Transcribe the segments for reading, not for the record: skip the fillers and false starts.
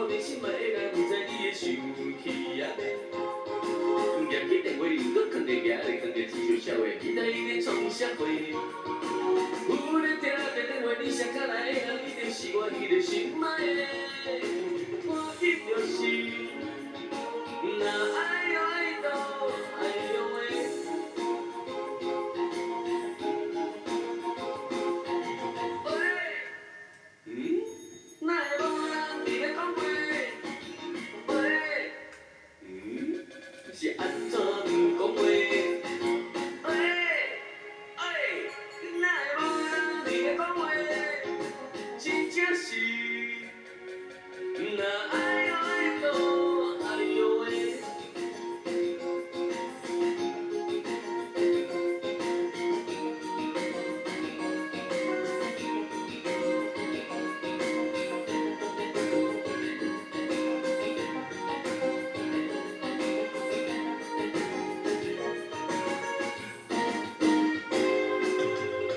抱面心爱的人，不知你会想去啊袂？拿起电话又搁放在家里，放在只小笑的，期待伊咧创啥货？有咧听着电话，你谁卡来的人，一定是我迄个心爱的。我伊就是，那爱哟爱到哎呦喂。 哪会无人伫咧讲话？喂，是安怎唔讲话？喂，哪会无人伫咧讲话？真正是，那爱哟爱到哎呦喂。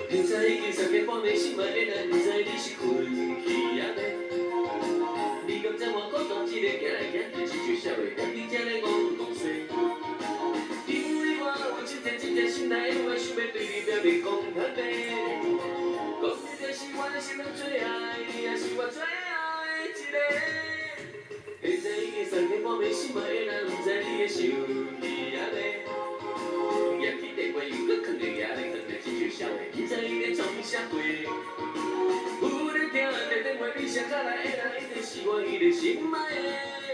明知已经3更半暝，心爱的人，不知你是困去啊袂？你敢知我孤单一个行来行去，亲像社会人伫这咧讲西。因为我有真正心内的话，想要对你表明讲较白。讲你就是我的心中最爱，也是我最爱的一个。明知已经3更半暝，心爱的人，不知你会想去啊袂？ 拿起电话又搁放在家里，放在只小笑的，不知伊咧创啥货？有咧听着电话，你谁卡来的人，一定是我迄个心爱的。